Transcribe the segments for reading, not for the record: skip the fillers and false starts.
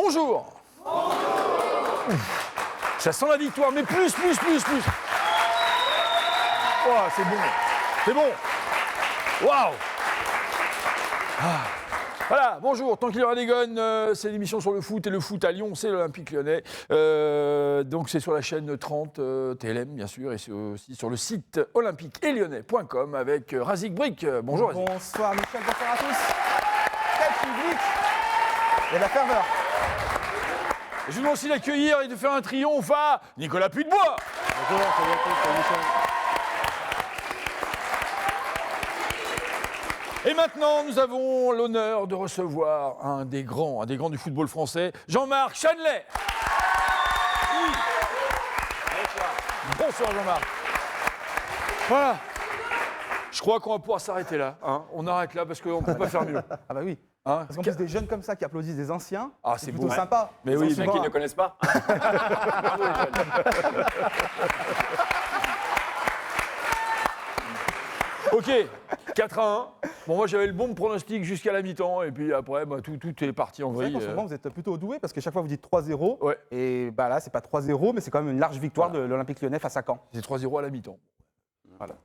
bonjour. Ça sent la victoire, mais plus. Oh, c'est bon. C'est bon. Waouh. Voilà, bonjour, tant qu'il y aura des gones, c'est l'émission sur le foot, et le foot à Lyon, c'est l'Olympique Lyonnais. Donc c'est sur la chaîne 30 TLM, bien sûr, et c'est aussi sur le site olympique-et-lyonnais.com avec Razik Brick. Bonjour Razik. Bonsoir Michel, bonsoir à tous. Quel public et la ferveur. Je voudrais aussi l'accueillir et de faire un triomphe à Nicolas Puytebois. Bonjour, salut à tous, salut Michel. Et maintenant, nous avons l'honneur de recevoir un des grands du football français, Jean-Marc Chanelet. Oui. Bonsoir Jean-Marc. Voilà. Je crois qu'on va pouvoir s'arrêter là. Hein. On arrête là parce qu'on ne peut pas faire mieux. Ah bah oui. Hein. Parce qu'en plus des jeunes comme ça qui applaudissent des anciens, c'est plutôt beau. sympa. Mais Ils oui, sont mais souvent, Qui ne connaissent pas. Bravo, les jeunes. Ok, 4-1. Bon, moi j'avais le bon pronostic jusqu'à la mi-temps et puis après tout est parti en Vous savez vrille. qu'en ce moment, vous êtes plutôt doué parce que chaque fois vous dites 3-0. Ouais. Et bah là, c'est pas 3-0, mais c'est quand même une large victoire de l'Olympique Lyonnais face à Caen. C'est 3-0 à la mi-temps. Voilà.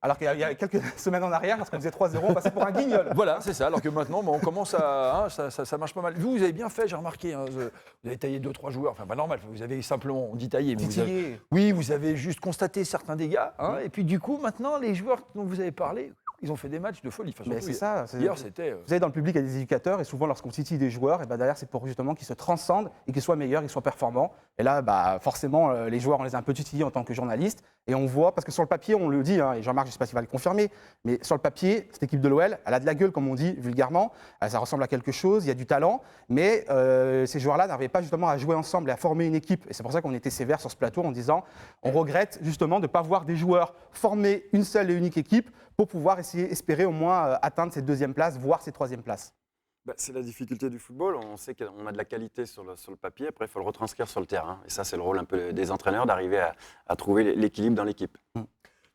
Alors qu'il y a quelques semaines en arrière, lorsqu'on disait 3-0, on passait pour un guignol. Voilà, c'est ça. Alors que maintenant, on commence à. Ça marche pas mal. Vous avez bien fait, j'ai remarqué. Vous avez taillé 2-3 joueurs. Enfin, pas normal. Vous avez simplement, on dit taillé, mais Titillé. vous avez juste constaté certains dégâts. Hein, et puis du coup, maintenant, les joueurs dont vous avez parlé, ils ont fait des matchs de folie. Enfin, Mais surtout, c'est ça. Hier, c'était. Vous savez, dans le public, il y a des éducateurs et souvent, lorsqu'on titille des joueurs, et ben derrière, c'est pour justement qu'ils se transcendent et qu'ils soient meilleurs, qu'ils soient performants. Et là, forcément, les joueurs, on les a un peu titillés en tant que journalistes. Et on voit, parce que sur le papier, on le dit, hein, et Jean-Marc, je ne sais pas s'il va le confirmer, mais sur le papier, cette équipe de l'OL, elle a de la gueule, comme on dit vulgairement. Ça ressemble à quelque chose, il y a du talent. Mais ces joueurs-là n'arrivaient pas justement à jouer ensemble et à former une équipe. Et c'est pour ça qu'on était sévère sur ce plateau en disant on regrette justement de ne pas voir des joueurs former une seule et unique équipe pour pouvoir espérer au moins atteindre cette deuxième place, voire cette troisième place. C'est la difficulté du football. On sait qu'on a de la qualité sur le papier. Après, il faut le retranscrire sur le terrain. Et ça, c'est le rôle un peu des entraîneurs d'arriver à trouver l'équilibre dans l'équipe.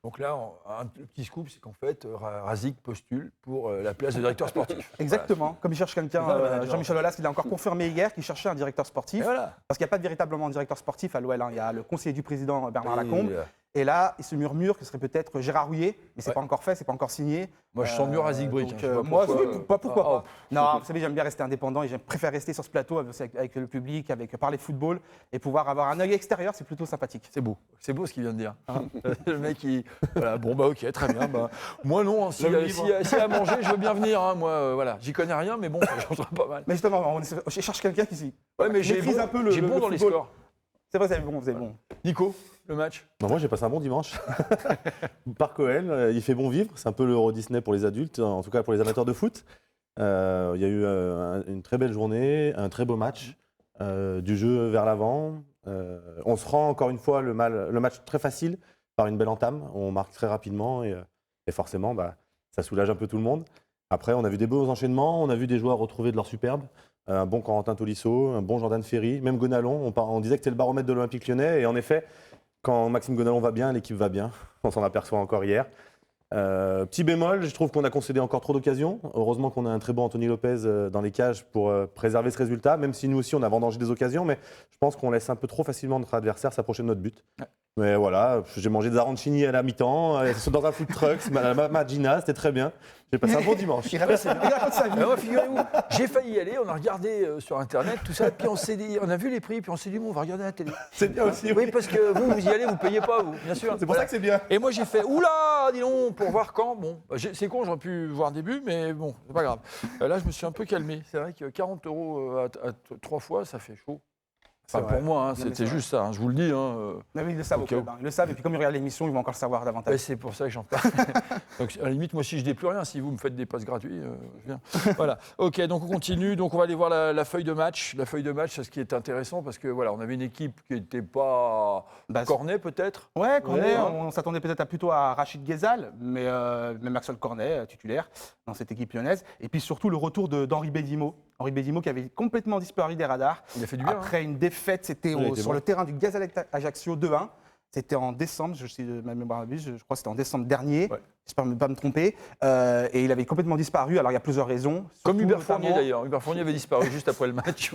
Donc là, un petit scoop, c'est qu'en fait, Razik postule pour la place de directeur sportif. Exactement. Voilà. Comme il cherche quelqu'un, Jean-Michel Aulas, il a encore confirmé hier qu'il cherchait un directeur sportif. Voilà. Parce qu'il n'y a pas véritablement de directeur sportif à l'OL. Hein. Il y a le conseiller du président Bernard Lacombe. Et là, il se murmure que ce serait peut-être Gérard Rouillet, mais c'est pas encore fait, c'est pas encore signé. Moi, je sens mieux Razik Brick. Moi, pourquoi pas. Non, Okay. vous savez, j'aime bien rester indépendant et je préfère rester sur ce plateau avec le public, parler de football et pouvoir avoir un œil extérieur, c'est plutôt sympathique. C'est beau ce qu'il vient de dire. Le mec, voilà, bon, ok, très bien. Moi, non, s'il y a à manger, je veux bien venir. Hein, moi, voilà, j'y connais rien, mais bon, j'en trouve pas mal. Mais justement, on cherche quelqu'un qui maîtrise un peu le j'ai bon dans les scores. C'est vrai, vous avez bon. Nico, le match? Moi, j'ai passé un bon dimanche. Parc OL, il fait bon vivre. C'est un peu l'Euro Disney pour les adultes, en tout cas pour les amateurs de foot. Il y a eu une très belle journée, un très beau match, du jeu vers l'avant. On se rend encore une fois le match très facile par une belle entame. On marque très rapidement et forcément, ça soulage un peu tout le monde. Après, on a vu des beaux enchaînements, on a vu des joueurs retrouver de leur superbe. Un bon Corentin Tolisso, un bon Jordan Ferry, même Gonalon. On disait que c'était le baromètre de l'Olympique Lyonnais. Et en effet, quand Maxime Gonalon va bien, l'équipe va bien. On s'en aperçoit encore hier. Petit bémol, je trouve qu'on a concédé encore trop d'occasions. Heureusement qu'on a un très bon Anthony Lopez dans les cages pour préserver ce résultat, même si nous aussi on a vendangé des occasions, mais je pense qu'on laisse un peu trop facilement notre adversaire s'approcher de notre but. Ouais. Mais voilà, j'ai mangé des arancini à la mi-temps, dans un food truck, ma Gina, c'était très bien. J'ai passé un bon dimanche. Figurez-vous, j'ai failli y aller, on a regardé sur internet, tout ça, puis on a vu les prix, puis on s'est dit, bon, on va regarder la télé. C'est bien aussi. Oui, parce que vous y allez, vous ne payez pas, vous, bien sûr. C'est pour ça que c'est bien. Et moi, j'ai fait, oula, dis donc, pour voir quand. Bon, c'est con, j'aurais pu voir début, mais bon, c'est pas grave. Là, je me suis un peu calmé. C'est vrai que 40 € à 3 fois, ça fait chaud. Enfin, pour moi, c'est juste ça, je vous le dis. Mais ils le savent au club, ils le savent, et puis comme ils regardent l'émission, ils vont encore le savoir davantage. Ouais, c'est pour ça que j'en parle. Donc, à la limite, moi, si je n'ai plus rien, si vous me faites des passes gratuits, je viens. Voilà. Ok, donc on continue. Donc on va aller voir la feuille de match. La feuille de match, c'est ce qui est intéressant parce que voilà, on avait une équipe qui n'était pas Cornet, peut-être. Ouais, Cornet. On s'attendait peut-être plutôt à Rachid Ghezal, mais même Maxwell Cornet, titulaire dans cette équipe lyonnaise. Et puis surtout le retour d'Henri Bédimo. Henri Bédimo qui avait complètement disparu des radars. Il a fait du bien. Après une défaite, c'était sur le terrain du Gazalec Ajaccio 2-1. C'était en décembre, je sais ma mémoire abuse, je crois que c'était en décembre dernier, Ouais. j'espère ne pas me tromper, et il avait complètement disparu. Alors il y a plusieurs raisons. Comme Surtout, Hubert Fournier notamment- d'ailleurs. Hubert Fournier avait disparu juste après le match.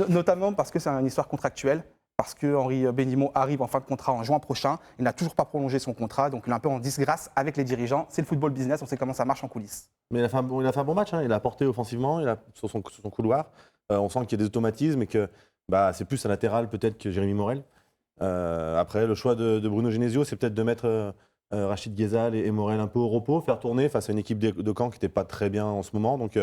Notamment parce que c'est une histoire contractuelle, parce que Henri Benimo arrive en fin de contrat en juin prochain, il n'a toujours pas prolongé son contrat, donc il est un peu en disgrâce avec les dirigeants. C'est le football business, on sait comment ça marche en coulisses. Mais il a fait un bon match, hein. Il a apporté offensivement, sur son couloir. On sent qu'il y a des automatismes et que c'est plus un latéral peut-être que Jérémy Morel. Après, le choix de Bruno Genesio, c'est peut-être de mettre Rachid Ghezal et Morel un peu au repos, faire tourner face à une équipe de Caen qui n'était pas très bien en ce moment. Donc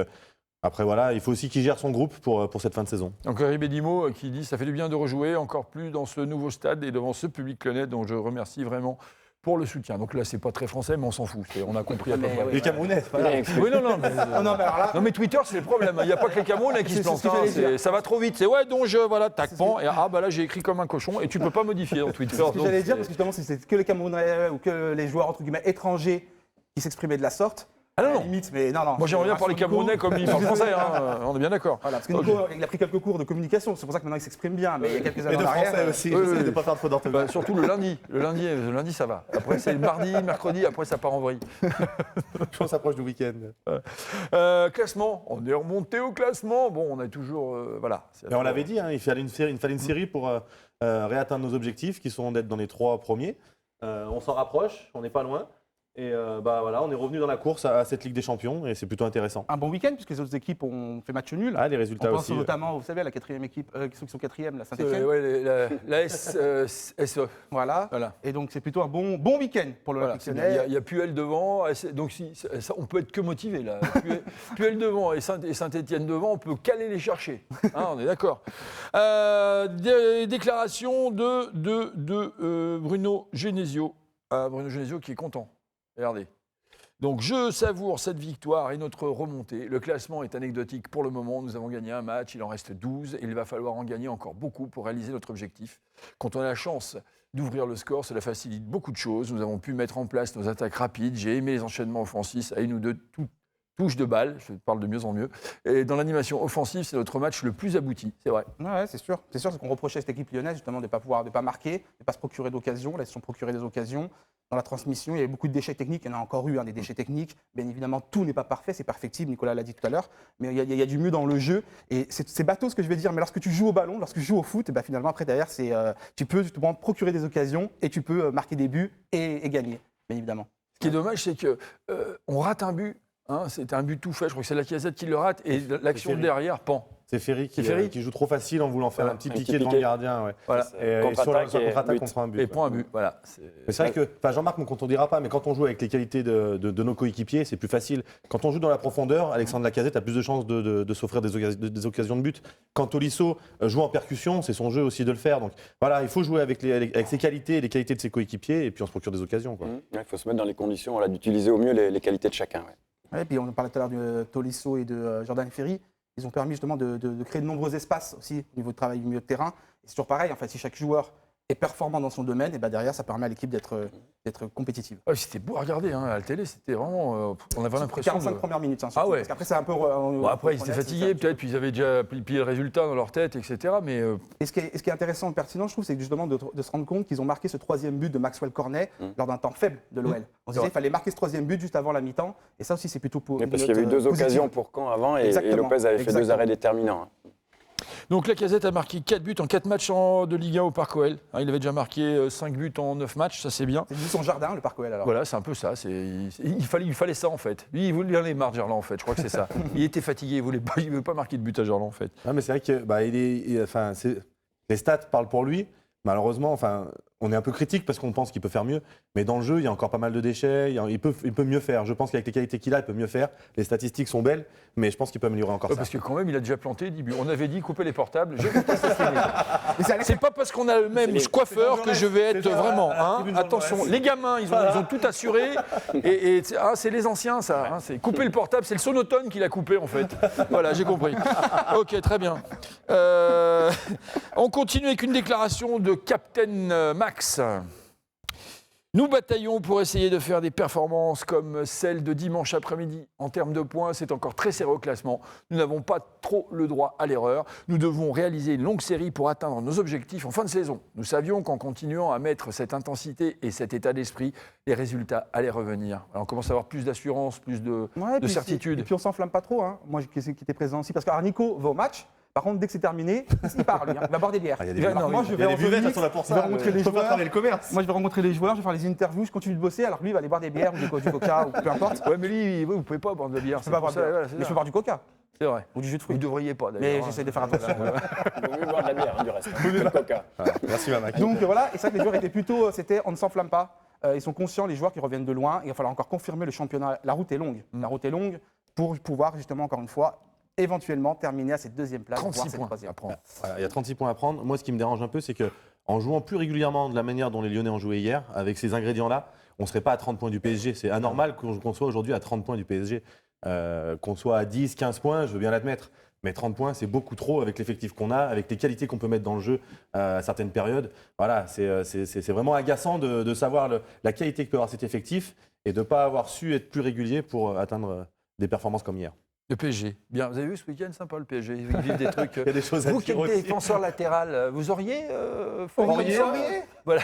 après, voilà, il faut aussi qu'il gère son groupe pour cette fin de saison. Donc Henri Bédimo qui dit « ça fait du bien de rejouer encore plus dans ce nouveau stade et devant ce public lyonnais dont je remercie vraiment pour le soutien ». Donc là, c'est pas très français, mais on s'en fout. On a compris à peu Mais près. oui. Les Camerounais, c'est pas grave. Oui, non, mais... Non, mais alors là, Non mais Twitter c'est le problème, il n'y a pas que les Camerounais qui se C'est plantent, ce que j'allais dire. ça va trop vite, c'est ouais donc voilà, tac, C'est ce pan, et là j'ai écrit comme un cochon et tu peux pas modifier dans Twitter. c'est ce que donc j'allais dire, c'est- parce que justement, si c'était que les Camerounais ou que les joueurs entre guillemets étrangers qui s'exprimaient de la sorte, Ah à non, la non, limite, mais non. moi j'aimerais bien parler Nico, Camerounais comme il parle français, hein, on est bien d'accord. Voilà, parce que Ok. Nico, il a pris quelques cours de communication, c'est pour ça que maintenant il s'exprime bien, mais il y a quelques années Et de en arrière. français aussi, oui, j'essaie oui. de ne pas faire trop d'orthographe. Bah, surtout le lundi ça va. Après c'est le mardi, mercredi, après ça part en vrille. Je pense s'approche du week-end. Classement, on est remonté au classement, bon on a toujours, voilà. Mais on l'avait dit, hein, il fallait une série pour réatteindre nos objectifs, qui sont d'être dans les 3 premiers. On s'en rapproche, on n'est pas loin. Et voilà, on est revenu dans la course à cette Ligue des Champions et c'est plutôt intéressant. Un bon week-end, puisque les autres équipes ont fait match nul. Ah, les On résultats pense aussi. notamment, vous savez, à la quatrième équipe, ceux qui sont quatrième, la C'est, Saint-Etienne. ouais, la SE. Voilà. Voilà. Et donc c'est plutôt un bon week-end pour Voilà, l'Olympique c'est bien. Lyonnais. Il y a Puel devant, donc on peut être que motivé là. Puel devant et Saint-Étienne devant, on peut qu'aller les chercher. Hein, on est d'accord. Déclaration de Bruno Genesio. Bruno Genesio qui est content. Regardez. Donc je savoure cette victoire et notre remontée. Le classement est anecdotique pour le moment. Nous avons gagné un match, il en reste 12 et il va falloir en gagner encore beaucoup pour réaliser notre objectif. Quand on a la chance d'ouvrir le score, cela facilite beaucoup de choses. Nous avons pu mettre en place nos attaques rapides. J'ai aimé les enchaînements offensifs à une ou deux touches de balle. Je parle de mieux en mieux. Et dans l'animation offensive, c'est notre match le plus abouti. C'est vrai. Ouais, c'est sûr. C'est sûr, c'est qu'on reprochait à cette équipe lyonnaise justement de ne pas marquer, de ne pas se procurer d'occasions. Là, ils se sont procurés des occasions. Dans la transmission, il y avait beaucoup de déchets techniques. Il y en a encore eu, des déchets techniques. Bien évidemment, tout n'est pas parfait, c'est perfectible. Nicolas l'a dit tout à l'heure. Mais il y a du mieux dans le jeu. Et c'est bateau ce que je vais dire. Mais lorsque tu joues au ballon, lorsque tu joues au foot, et finalement, après, derrière, tu peux justement procurer des occasions et tu peux marquer des buts et gagner, bien évidemment. Ce qui est dommage, c'est qu'on rate un but. Hein, c'est un but tout fait. Je crois que c'est Lacazette qui le rate et l'action Ferry. derrière pend. C'est Ferry qui, C'est Ferry qui joue trop facile en voulant faire Voilà. un petit Un piqué petit devant le piqué. gardien. Ouais. Voilà. Et sur la Contre-attaque et contre-attaque, but. on prend un but. Et ouais. prend un but. Voilà. Mais c'est vrai que, Jean-Marc, on ne dira pas, mais quand on joue avec les qualités de nos coéquipiers, c'est plus facile. Quand on joue dans la profondeur, Alexandre Lacazette a plus de chances de s'offrir des occasions de but. Quand Tolisso joue en percussion, c'est son jeu aussi de le faire. Donc voilà, il faut jouer avec ses qualités et les qualités de ses coéquipiers, et puis on se procure des occasions. Quoi. Il faut se mettre dans les conditions d'utiliser au mieux les qualités de chacun. Ouais. Ouais, puis on parlait tout à l'heure de Tolisso et de Jordan Ferry. Ils ont permis justement de créer de nombreux espaces aussi au niveau de travail du milieu de terrain. Et c'est toujours pareil, en fait, si chaque joueur est performant dans son domaine, et derrière, ça permet à l'équipe d'être compétitive. Ouais, c'était beau à regarder. Hein, à la télé, c'était vraiment. On avait l'impression. 45 de... premières minutes, hein, Ah ouais. parce qu'après, c'est un peu. Bon, après, ils étaient fatigués, peut-être, puis ils avaient déjà plié le résultat dans leur tête, etc. Mais Et ce qui est intéressant et pertinent, je trouve, c'est justement de se rendre compte qu'ils ont marqué ce troisième but de Maxwell Cornet lors d'un temps faible de l'OL. On se disait qu'il fallait marquer ce troisième but juste avant la mi-temps, et ça aussi, c'est plutôt pour. Mais parce qu'il y avait eu 2 occasions pour Caen avant et Lopez avait fait 2 arrêts déterminants. donc Lacazette a marqué 4 buts en 4 matchs de Ligue 1 au Parc OL. Hein, il avait déjà marqué 5 buts en 9 matchs, ça c'est bien. C'est son jardin, le Parc OL, alors. Voilà, c'est un peu ça. Il fallait ça en fait. Lui, il voulait aller marre, Gerland, en fait. Je crois que c'est ça. Il était fatigué, il ne veut pas marquer de but à Gerland, en fait. Ah, mais c'est vrai que les stats parlent pour lui. Malheureusement, on est un peu critique parce qu'on pense qu'il peut faire mieux. Mais dans le jeu, il y a encore pas mal de déchets. Il peut mieux faire. Je pense qu'avec les qualités qu'il a, il peut mieux faire. Les statistiques sont belles, mais je pense qu'il peut améliorer encore ça. Parce que quand même, il a déjà planté 10 buts. On avait dit couper les portables. J'ai compté ça cette année. C'est pas parce qu'on a le même coiffeur que je vais être vraiment. Hein, attention, les gamins, ils ont tout assuré. Et c'est les anciens, ça. Hein, c'est couper le portable. C'est le sonotone qui l'a coupé, en fait. Voilà, j'ai compris. Ok, très bien. On continue avec une déclaration de Captain Max. Nous bataillons pour essayer de faire des performances comme celle de dimanche après-midi. En termes de points, c'est encore très serré au classement. Nous n'avons pas trop le droit à l'erreur. Nous devons réaliser une longue série pour atteindre nos objectifs en fin de saison. Nous savions qu'en continuant à mettre cette intensité et cet état d'esprit, les résultats allaient revenir. Alors, on commence à avoir plus d'assurance, plus de certitude. Et puis on s'enflamme pas trop. Hein. Moi qui étais présent aussi, parce que Nico va au match. Par contre, dès que c'est terminé, il part, lui. Il va boire des bières. Il y a des buvettes. Moi, je vais en buvettes, Phoenix, elles sont là pour je vais ça. rencontrer les Faut pas joueurs. travailler le commerce. Moi, je vais rencontrer les joueurs, je vais faire les interviews, je continue de bosser. Alors lui, il va aller boire des bières ou du coca ou peu importe. Ouais, mais lui, vous ne pouvez pas boire de bière. Je peux pas boire de bière. Mais je peux boire du coca C'est vrai. ou du jus de Vous fruits. ne devriez pas, Mais d'ailleurs. j'essaie de faire attention. Il vaut mieux boire de la bière, du reste. Le coca. Merci, Mamac. Donc voilà, et ça, les joueurs étaient plutôt, c'était on ne s'enflamme pas. Ils sont conscients, les joueurs qui reviennent de loin. Il va falloir encore confirmer le championnat. La route est longue. La route est longue pour pouvoir justement, encore une fois, éventuellement terminer à cette deuxième place. 36 voire cette points troisième. à prendre. Voilà, il y a 36 points à prendre. Moi, ce qui me dérange un peu, c'est qu'en jouant plus régulièrement de la manière dont les Lyonnais ont joué hier, avec ces ingrédients-là, on ne serait pas à 30 points du PSG. C'est anormal qu'on soit aujourd'hui à 30 points du PSG. Qu'on soit à 10, 15 points, je veux bien l'admettre. Mais 30 points, c'est beaucoup trop avec l'effectif qu'on a, avec les qualités qu'on peut mettre dans le jeu à certaines périodes. Voilà, c'est vraiment agaçant de savoir la qualité que peut avoir cet effectif et de ne pas avoir su être plus régulier pour atteindre des performances comme hier. Le PSG. Bien, vous avez vu ce week-end, sympa le PSG. Ils vivent des trucs. Il y a des choses à Vous qui dire êtes aussi. défenseur latéral, vous auriez Aurier. Voilà.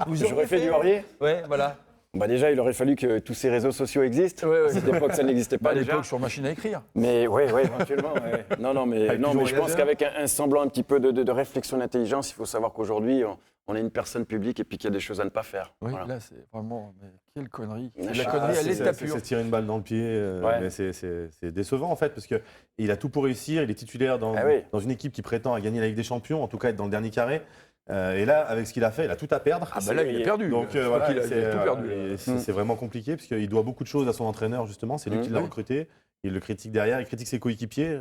Vous J'aurais fait du Aurier. Ouais, voilà. Bah déjà, il aurait fallu que tous ces réseaux sociaux existent. Ouais, ouais. À cette époque, ça n'existait pas À déjà. l'époque, sur machine à écrire. Mais oui, éventuellement. Ouais. Non, mais Avec je toujours pense voyageur. qu'avec un semblant un petit peu de réflexion d'intelligence, il faut savoir qu'aujourd'hui, on est une personne publique et puis qu'il y a des choses à ne pas faire. Oui, Voilà. là, c'est vraiment. Mais quelle connerie. Ah, La connerie à l'état C'est pur. se tirer une balle dans le pied. Ouais. Mais c'est décevant en fait, parce qu'il a tout pour réussir. Il est titulaire dans une équipe qui prétend à gagner la Ligue des Champions, en tout cas être dans le dernier carré. Et là, avec ce qu'il a fait, il a tout à perdre. Ah, bah là, il a perdu. Donc Je crois voilà, qu'il a tout perdu. c'est vraiment compliqué, parce qu'il doit beaucoup de choses à son entraîneur, justement. C'est lui qui l'a recruté. Il le critique derrière, il critique ses coéquipiers.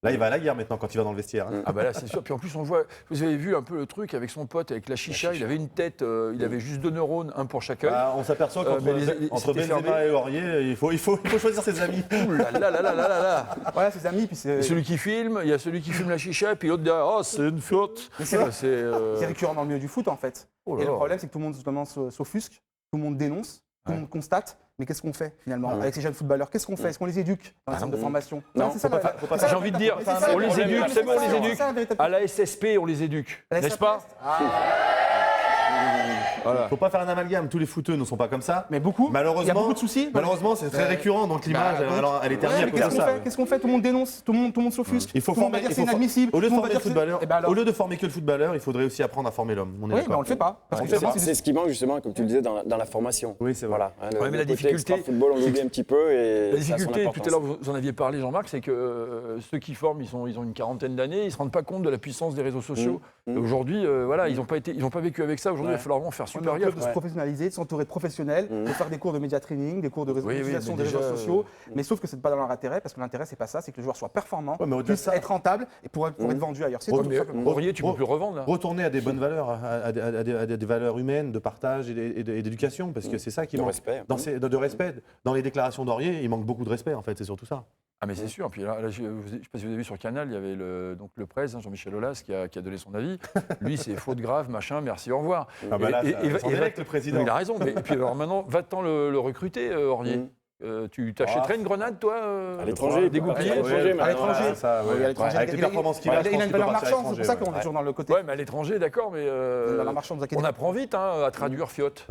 Là, il va à la guerre maintenant quand il va dans le vestiaire. Hein. Ah bah là, c'est sûr. Puis en plus, on voit, vous avez vu un peu le truc avec son pote, avec la chicha. Il avait une tête, il avait juste 2 neurones, un pour chaque œil. Bah, on s'aperçoit qu'entre c'était Benzema fermé. et Aurier, il faut choisir ses amis. Ouh là là là là là là. Voilà, ses amis, puis c'est Et celui qui filme, il y a celui qui fume la chicha, et puis l'autre derrière, oh, c'est une faute. Mais c'est vrai. C'est récurrent dans le milieu du foot en fait. Oh là Et le là. problème, c'est que tout le monde justement s'offusque, tout le monde dénonce, tout le monde constate. Mais qu'est-ce qu'on fait finalement avec ces jeunes footballeurs? Qu'est-ce qu'on fait? Est-ce qu'on les éduque dans les centres de formation? Non, c'est ça. J'ai envie de dire, on les éduque, c'est bon, on les éduque. À la SSP, on les éduque, n'est-ce pas? Il ne faut pas faire un amalgame. Tous les footeux ne sont pas comme ça. Mais beaucoup. Malheureusement, Il y a beaucoup de soucis. Malheureusement, c'est très récurrent. Donc l'image, alors, elle est ternie à Mais cause de qu'est-ce qu'on ça. fait? Qu'est-ce qu'on fait? Tout le monde dénonce, tout le monde s'offusque. Il faut Tout le monde va former. dire c'est inadmissible. Au lieu de Tout le monde former va le dire footballeur, Eh ben alors. au lieu de former que le footballeur, il faudrait aussi apprendre à former l'homme. On est Oui, mais d'accord. on le fait pas. Parce On que fait justement, pas. C'est ce qui manque justement, comme tu le disais, dans la formation. Oui, c'est vrai. Voilà. Hein, Ouais, mais la côté difficulté, extra-football, on l'oublie un petit peu. Et La ça a son difficulté, tout importance. à l'heure vous en aviez parlé Jean-Marc, c'est que ceux qui forment, ils ont une quarantaine d'années, ils ne se rendent pas compte de la puissance des réseaux sociaux. Et aujourd'hui, voilà, ils n'ont pas vécu avec ça. Aujourd'hui, il va falloir vraiment faire on super est gaffe. de se professionnaliser, de s'entourer de professionnels, de faire des cours de média training, des cours de oui, utilisation mais des réseaux déjà, sociaux. Mais sauf que c'est pas dans leur intérêt, parce que l'intérêt c'est pas ça, c'est que le joueur soit performant, Ouais, mais au-delà de puisse ça- être rentable et pour être vendu ailleurs. C'est Ouais, tout mais- simplement. Aurier, tu ne peux plus revendre. Là. Retourner à des bonnes valeurs, à des valeurs humaines, de partage et d'éducation, parce que c'est ça qui De manque. respect. De respect. Dans les déclarations d'Aurier, il manque beaucoup de respect, en fait, c'est surtout ça. Ah mais c'est sûr. Puis là, je ne sais pas si vous avez vu sur Canal, il y avait le presse, Jean-Michel Aulas, qui a donné son avis. Lui, c'est faute grave, machin, merci, au revoir. Ah bah là, Et- ça- et- ça en et- direct, le président. Il a raison. Mais et puis alors maintenant, va-t'en le recruter, Aurier. Tu t'achèterais une grenade, toi À l'étranger, dégoupillé à l'étranger, À l'étranger. Ouais, ça, ouais. Oui, à l'étranger. Avec les performances qu'il a, je il a pense une qu'il peut valeur partir à marchande, c'est pour ça l'étranger, qu'on est toujours dans le côté. Ouais, mais à l'étranger, d'accord, mais Une valeur marchande, vous inquiétez on pas. apprend vite à traduire fiotte.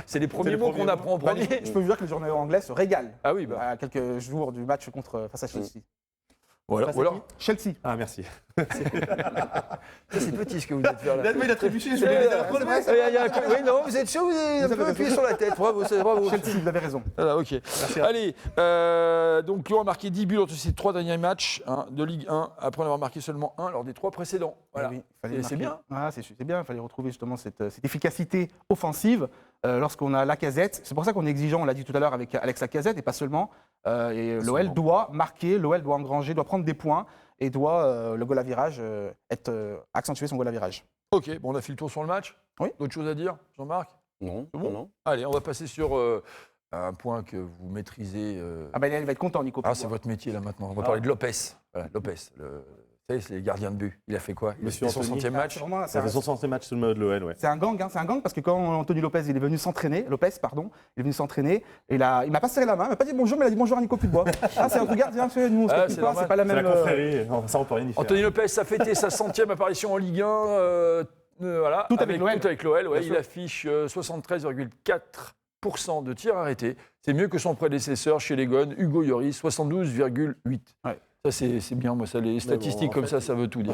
C'est les premiers les mots premiers qu'on mots. apprend en Bah, premier. je peux vous dire que les journaux anglais se régalent Ah oui, bah. à quelques jours du match face à Chelsea. Voilà. Face Ou à alors, qui Chelsea. Ah, merci. ça, c'est petit ce que vous êtes faire là. Il a trébuché, je Oui, non, vous êtes chaud, vous avez un peu appuyé sur la tête. Bravo, c'est bravo. Chelsea, vous avez raison. Voilà, ok. Allez, donc Lyon a marqué 10 buts lors de ses 3 derniers matchs de Ligue 1, après en avoir marqué seulement 1 lors des 3 précédents. Voilà. Eh oui, fallait Et c'est marquer. bien. Ah, c'est bien, il fallait retrouver justement cette efficacité offensive lorsqu'on a Lacazette. C'est pour ça qu'on est exigeant, on l'a dit tout à l'heure avec Alex Lacazette et pas seulement. Et l'OL doit marquer, l'OL doit engranger, doit prendre des points et doit, le goal à virage, accentuer son goal à virage. Ok, bon, on a fait le tour sur le match. Oui. D'autres choses à dire, Jean-Marc? Non, C'est bon non. Allez, on va passer sur un point que vous maîtrisez. Ah ben il va être content, Nico. Ah, c'est votre métier là maintenant. On va parler de Lopez. Voilà, Lopez, Vous savez, c'est les gardiens de but. Il a fait quoi? Il a Monsieur fait son Anthony. 100e match. C'est Ça fait son 100e match sous le maillot de l'OL, ouais. un gang, hein, c'est un gang parce que quand Anthony Lopez il est venu s'entraîner, il est venu s'entraîner, et il m'a pas serré la main, il m'a pas dit bonjour, mais il a dit bonjour à Nico Putbois. Ah, c'est un truc gardien, nous, on se Ah, copie c'est pas, normal. c'est pas la C'est même. la confrérie, ça on peut rien y faire. Anthony Lopez a fêté sa 100e apparition en Ligue 1. Voilà, Tout avec l'OL. Tout avec l'OL, ouais. Bien Il sûr. affiche 73,4% de tirs arrêtés. C'est mieux que son prédécesseur chez les Gones, Hugo Lloris, 72,8%. Ouais. Ça, c'est bien, moi, ça, les statistiques en comme fait, ça veut tout dire.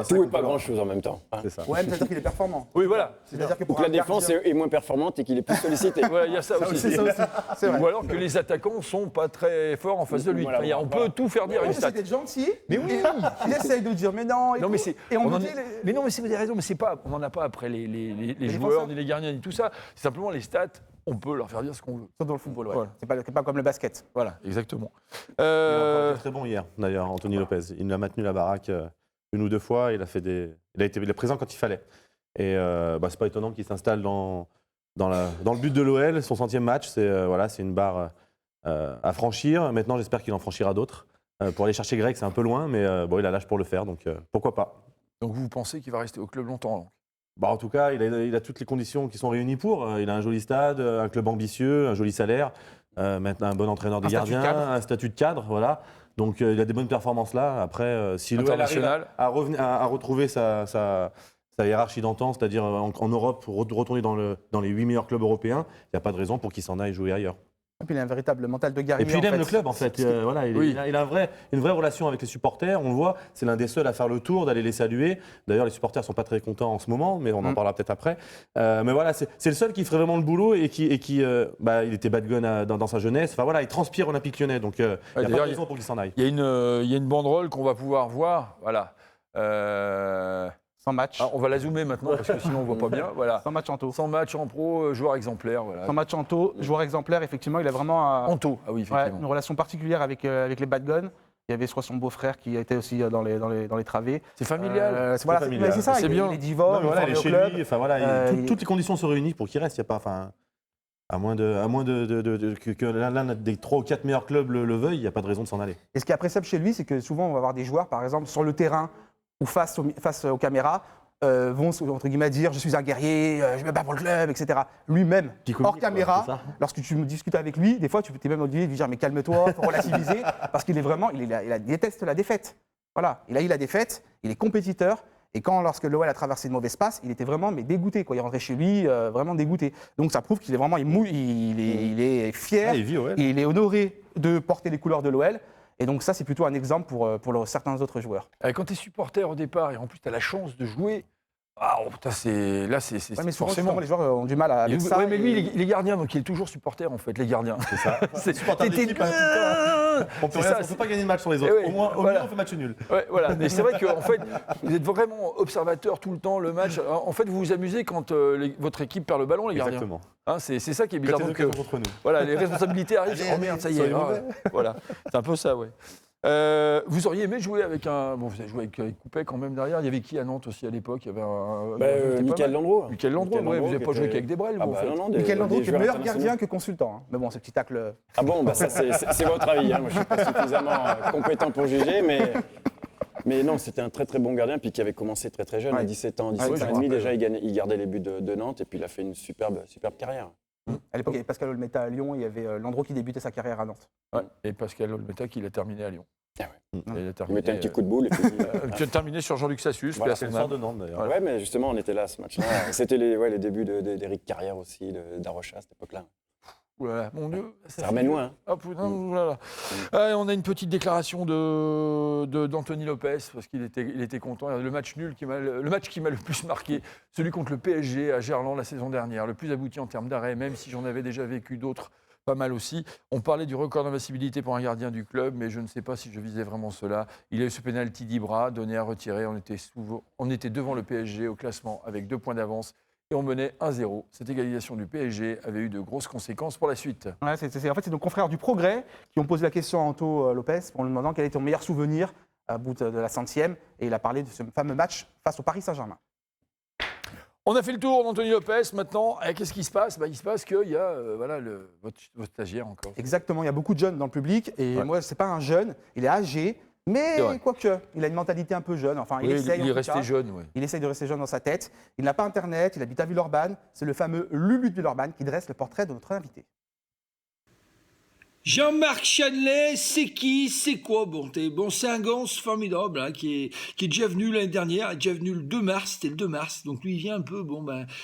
Tout et pas grand-chose en même temps. hein. C'est ça. Ouais, mais c'est-à-dire qu'il est performant. Oui, voilà. C'est-à-dire que pour Donc la un défense gardien- est moins performante et qu'il est plus sollicité. Voilà, il y a ça aussi. C'est ça aussi. C'est vrai. Ou alors que les attaquants sont pas très forts en face de lui. Voilà, Enfin, on voilà. peut tout faire dire à Ouais, une mais stat. c'est d'être gentil. Mais oui. Il essaye de dire, mais non. Et Non, tout. mais c'est. Et on en me dit. est- Mais non, mais c'est- vous avez raison, mais c'est pas. On n'en a pas après les joueurs, défenseurs. ni les gardiens, ni tout ça. C'est simplement les stats. On peut leur faire dire ce qu'on veut. Sauf dans le football, ouais. Voilà. C'est pas comme le basket. Voilà, exactement. Il a encore été très bon hier, d'ailleurs, Anthony Lopez. Il a maintenu la baraque une ou deux fois. Il a été présent quand il fallait. Et c'est pas étonnant qu'il s'installe dans le but de l'OL. Son 100e match, c'est une barre à franchir. Maintenant, j'espère qu'il en franchira d'autres. Pour aller chercher Greg, c'est un peu loin, mais il a l'âge pour le faire, donc pourquoi pas. Donc vous pensez qu'il va rester au club longtemps donc En tout cas, il a toutes les conditions qui sont réunies pour. Il a un joli stade, un club ambitieux, un joli salaire, maintenant un bon entraîneur des Un statut de gardiens, cadre. un statut de cadre, voilà. Donc il a des bonnes performances là. Après, si l'OL arrive International. à retrouver sa hiérarchie d'antan, c'est-à-dire en Europe, retourner dans les 8 meilleurs clubs européens, il n'y a pas de raison pour qu'il s'en aille jouer ailleurs. Et puis il a un véritable mental de guerrier. Et puis il en aime fait. le club en fait. Oui. Il a une vraie relation avec les supporters. On le voit, c'est l'un des seuls à faire le tour, d'aller les saluer. D'ailleurs, les supporters sont pas très contents en ce moment, mais on en parlera peut-être après. Mais voilà, c'est le seul qui ferait vraiment le boulot et qui il était bad gun dans sa jeunesse. Enfin voilà, il transpire Olympique Lyonnais, donc il n'y a pas de d'ailleurs, raison pour qu'il s'en aille. Il y a une banderole qu'on va pouvoir voir. Voilà. Sans match. On va la zoomer maintenant parce que sinon on voit pas bien. Voilà. Sans match en taux. 100 matchs en pro, joueur exemplaire. Voilà. Sans match en taux, joueur exemplaire, effectivement, il a vraiment Anto, ah oui, ouais, effectivement. une relation particulière avec les bad guns. Il y avait, je crois, son beau-frère qui était aussi dans les travées. C'est familial. Voilà, familial. c'est ça, C'est bien. il est divorce, Non, mais voilà, il est il est formé chez au club. lui. Enfin voilà, toutes les conditions sont réunies pour qu'il reste. Il y a pas, enfin, à moins que l'un des 3 ou 4 meilleurs clubs le veuille, il n'y a pas de raison de s'en aller. Et ce qui est appréciable chez lui, c'est que souvent, on va avoir des joueurs, par exemple, sur le terrain ou face aux caméras, vont, entre guillemets, dire « je suis un guerrier, je me bats pour le club », etc. Lui-même, Qui communique, hors caméra, c'est ça. lorsque tu discutes avec lui, des fois, tu t'es même obligé de lui dire « mais calme-toi, il faut relativiser », parce qu'il est vraiment, il déteste la défaite. Voilà, il a eu la défaite, il est compétiteur, et lorsque l'OL a traversé une mauvaise passe, il était vraiment dégoûté, quoi. Il rentrait chez lui vraiment dégoûté. Donc ça prouve qu'il est vraiment, il est fier, Ah, il vit, ouais. et il est honoré de porter les couleurs de l'OL. Et donc ça, c'est plutôt un exemple pour certains autres joueurs. Quand tu es supporter au départ et en plus tu as la chance de jouer, putain, c'est Ouais, mais souvent, forcément. justement, les joueurs ont du mal avec ça. Ouais, mais lui, et- il est gardien, donc il est toujours supporter en fait, les gardiens. C'est ça. C'est supporter d'équipe, hein, tout le temps. On C'est peut ça, pas gagner de match sur les autres. Eh oui, Au moins, voilà. on fait match nul. Ouais, voilà. Mais c'est vrai qu'en fait, vous êtes vraiment observateur tout le temps, le match. En fait, vous vous amusez quand votre équipe perd le ballon, les gardiens. Exactement. Hein, c'est ça qui est Quand bizarre. les Donc, occasions contre nous. voilà, les responsabilités arrivent. Allez, Oh merde, ça y est. soyez mauvais. Voilà, c'est un peu ça, ouais. Vous auriez aimé jouer avec un. Bon, vous avez joué avec Coupet quand même derrière. Il y avait qui à Nantes aussi à l'époque? Il y avait c'était pas Michael mal. Landreau. Michael Landreau, ouais, vous n'avez pas joué qu'avec Desbrel, vous, en fait. Michael Landreau, qui est joueurs meilleur internationaux. gardien que consultant. Hein. Mais bon, ce petit tacle. Ah bon, ça c'est votre avis. Hein. Moi, je ne suis pas suffisamment compétent pour juger, mais non, c'était un très très bon gardien, puis qui avait commencé très très jeune, Ouais. à 17 ans, Ouais, 17 je ans me et demi rappelle. déjà, il gardait les buts de Nantes, et puis il a fait une superbe carrière. À l'époque, il y avait Pascal Olmeta à Lyon, il y avait Landreau qui débutait sa carrière à Nantes. Ouais. Et Pascal Olmeta qui l'a terminé à Lyon. Ah ouais. Il a Il terminé, mettait un petit coup de boule, et puis... tu as terminé sur Jean-Luc Sassus, Voilà, paix à C'est son le sort âme. de Nantes d'ailleurs. Ouais, mais justement, on était là à ce match-là. C'était les débuts d'Éric Carrière aussi, d'Arocha à cette époque-là. Ouh là là, mon Dieu. Ça ramène loin. Hein. Ah putain, ouh là là. Allez, on a une petite déclaration d'Anthony Lopez parce qu'il était content. Le match qui m'a le plus marqué, celui contre le PSG à Gerland la saison dernière, le plus abouti en termes d'arrêt, même si j'en avais déjà vécu d'autres pas mal aussi. On parlait du record d'invincibilité pour un gardien du club, mais je ne sais pas si je visais vraiment cela. Il a eu ce penalty d'Ibra, donné à retirer. On était devant le PSG au classement avec 2 points d'avance. Et on menait 1-0. Cette égalisation du PSG avait eu de grosses conséquences pour la suite. Ouais, en fait, c'est nos confrères du Progrès qui ont posé la question à Anto Lopez en lui demandant quel était ton meilleur souvenir à bout de la 100e. Et il a parlé de ce fameux match face au Paris Saint-Germain. On a fait le tour d'Anthony Lopez. Maintenant, qu'est-ce qui se passe? Il se passe qu'il y a votre stagiaire encore. Exactement, il y a beaucoup de jeunes dans le public. Et Ouais. moi, ce n'est pas un jeune, il est âgé. C'est Mais vrai. quoique, il a une mentalité un peu jeune. Enfin, il Oui, essaye. il en est tout resté cas. jeune, oui. Il essaye de rester jeune dans sa tête. Il n'a pas Internet, il habite à Villeurbanne. C'est le fameux Lulu de Villeurbanne qui dresse le portrait de notre invité. Jean-Marc Chanelay, c'est qui, c'est quoi? Bon, c'est un gonce formidable hein, qui est déjà venu l'année dernière, il est déjà venu le 2 mars, c'était le 2 mars, donc lui il vient un peu,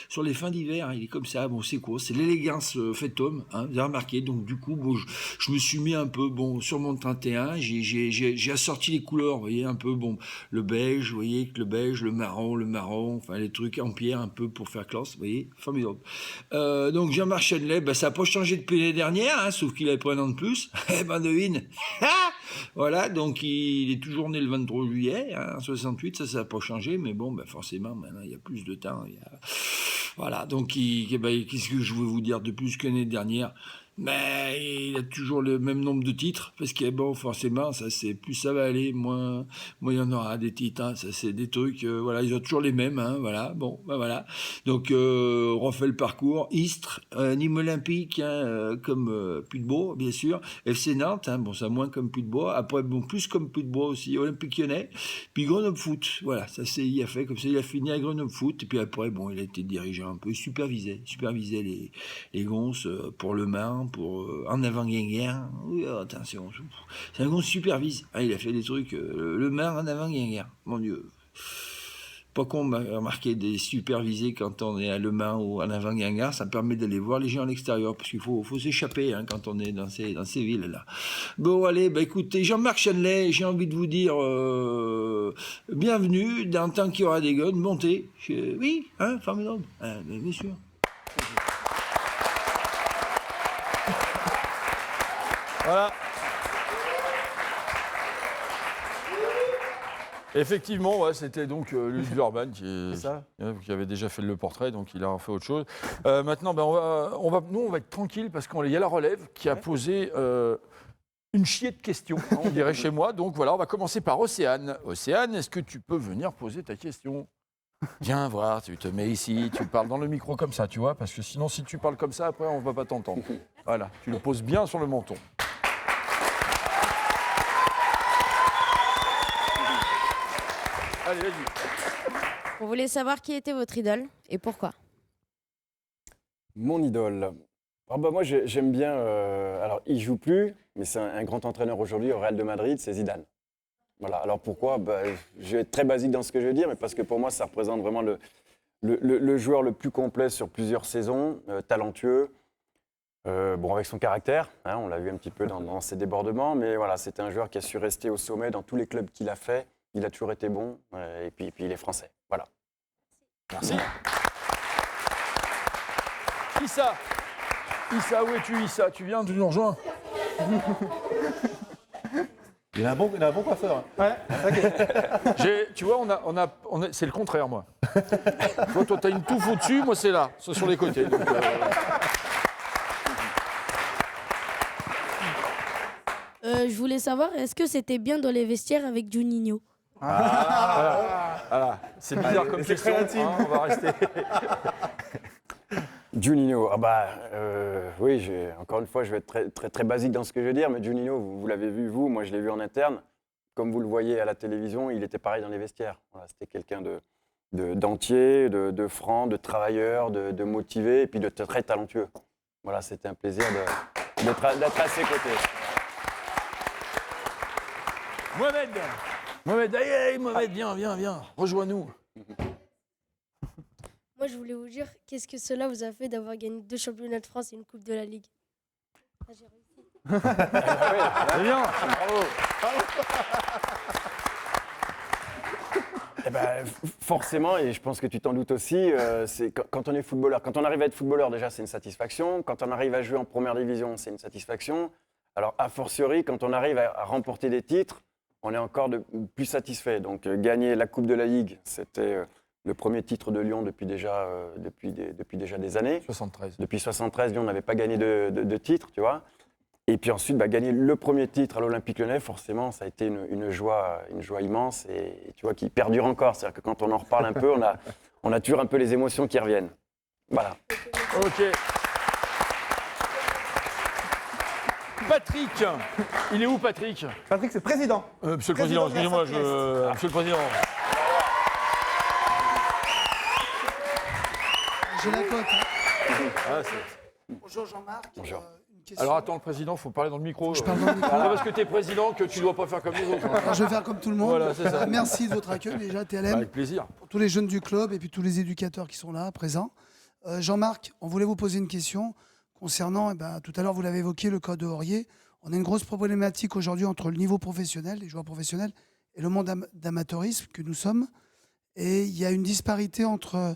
sur les fins d'hiver, hein, il est comme ça, bon c'est quoi? C'est l'élégance faite homme, hein, vous avez remarqué, donc du coup, bon, je me suis mis un peu, sur mon 31, j'ai assorti les couleurs, vous voyez, un peu, le beige, vous voyez, avec le beige, le marron, enfin les trucs en pierre un peu pour faire classe, vous voyez, formidable. Donc Jean-Marc Chanelay, ça n'a pas changé depuis l'année dernière, hein, sauf qu'il avait pris un an de plus. Eh ben devine. Voilà, donc il est toujours né le 23 juillet, hein, 68, ça n'a pas changé, mais forcément, maintenant il y a plus de temps. Voilà, donc qu'est-ce que je veux vous dire de plus que l'année dernière? Mais il a toujours le même nombre de titres, parce que forcément, ça c'est plus ça va aller, moins il y en aura des titres, hein, ça c'est des trucs, voilà, ils ont toujours les mêmes, hein, voilà, voilà. Donc on refait le parcours, Istres, Nîmes Olympique, hein, comme Puy-de-Bois, bien sûr, FC Nantes, hein, ça moins comme Puy-de-Bois, après plus comme Puy-de-Bois aussi, Olympique Lyonnais, puis Grenoble Foot, voilà, ça c'est, il a fait comme ça, il a fini à Grenoble Foot, et puis après, il a été dirigeant un peu, supervisé les gonces pour Le Mans, pour en avant Guinguerre. Oui, attention, c'est un gonce supervise. Ah, il a fait des trucs, Le Mans en avant Guinguerre, mon Dieu. Pas qu'on m'a remarqué des supervisés quand on est à Le Mans ou en avant Guinguerre, ça permet d'aller voir les gens à l'extérieur, parce qu'il faut s'échapper hein, quand on est dans ces villes-là. Bon, allez, écoutez, Jean-Marc Chanelay, j'ai envie de vous dire bienvenue, dans le temps qu'il y aura des guns, montez. Oui, hein, formidable, bien sûr. Voilà. Effectivement, ouais, c'était donc Lulu Urban qui avait déjà fait le portrait, donc il a fait autre chose. Maintenant, on va être tranquille parce qu'il y a la relève qui a posé une chier de questions, hein, on dirait chez moi. Donc voilà, on va commencer par Océane. Océane, est-ce que tu peux venir poser ta question? Viens voir, tu te mets ici, tu parles dans le micro comme ça, tu vois, parce que sinon, si tu parles comme ça, après, on ne va pas t'entendre. Voilà, tu le poses bien sur le menton. Allez, vas-y. On voulait savoir qui était votre idole et pourquoi. Mon idole. Moi, j'aime bien. Alors, il joue plus, mais c'est un grand entraîneur aujourd'hui au Real de Madrid, c'est Zidane. Voilà. Alors pourquoi? Je vais être très basique dans ce que je vais dire, mais parce que pour moi, ça représente vraiment le joueur le plus complet sur plusieurs saisons, talentueux. Avec son caractère, hein, on l'a vu un petit peu dans ses débordements, mais voilà, c'était un joueur qui a su rester au sommet dans tous les clubs qu'il a fait. Il a toujours été bon, et puis il est français. Voilà. Merci. Issa, où es-tu, Issa? Tu viens, tu nous rejoins? Il a un bon coiffeur. Ouais, Tu vois, c'est le contraire, moi. Toi, tu as une touffe au-dessus, moi, c'est là, c'est sur les côtés. Donc, Je voulais savoir, est-ce que c'était bien dans les vestiaires avec Juninho? voilà. C'est bizarre comme question, hein, on va rester. Juninho, oui, encore une fois, je vais être très, très, très basique dans ce que je vais dire, mais Juninho, vous l'avez vu, moi je l'ai vu en interne. Comme vous le voyez à la télévision, il était pareil dans les vestiaires. Voilà, c'était quelqu'un d'entier, de franc, de travailleur, de motivé, et puis de très talentueux. Voilà, c'était un plaisir d'être à ses côtés. Mohamed, allez, Mohamed, viens, rejoins-nous. Moi, je voulais vous dire, qu'est-ce que cela vous a fait d'avoir gagné 2 championnats de France et une Coupe de la Ligue? J'ai réussi. C'est bien, bravo. Forcément, et je pense que tu t'en doutes aussi, c'est quand on est footballeur, quand on arrive à être footballeur, déjà c'est une satisfaction. Quand on arrive à jouer en première division, c'est une satisfaction. Alors, a fortiori, quand on arrive à remporter des titres, on est encore plus satisfait. Donc, gagner la Coupe de la Ligue, c'était le premier titre de Lyon depuis déjà des années. 73. Depuis 73, Lyon n'avait pas gagné de titre, tu vois. Et puis ensuite, gagner le premier titre à l'Olympique Lyonnais, forcément, ça a été une joie immense et tu vois, qui perdure encore. C'est-à-dire que quand on en reparle un peu, on a toujours un peu les émotions qui reviennent. Voilà. Ok. Patrick. Il est où, Patrick? Patrick, c'est président. Monsieur le Président, excusez-moi, Monsieur le Président. J'ai la cote. Ah, Bonjour Jean-Marc. Bonjour. Une question. alors attends, le Président, il faut parler dans le micro. Je parle dans le micro. C'est pas parce que tu es président que tu ne dois pas faire comme les autres. Alors, je vais faire comme tout le monde. Voilà, c'est ça. Merci de votre accueil déjà, TLM, Avec plaisir. pour tous les jeunes du club et puis tous les éducateurs qui sont là, présents. Jean-Marc, on voulait vous poser une question concernant, tout à l'heure vous l'avez évoqué, le cas de Aurier. On a une grosse problématique aujourd'hui entre le niveau professionnel, les joueurs professionnels, et le monde d'amateurisme que nous sommes. Et il y a une disparité entre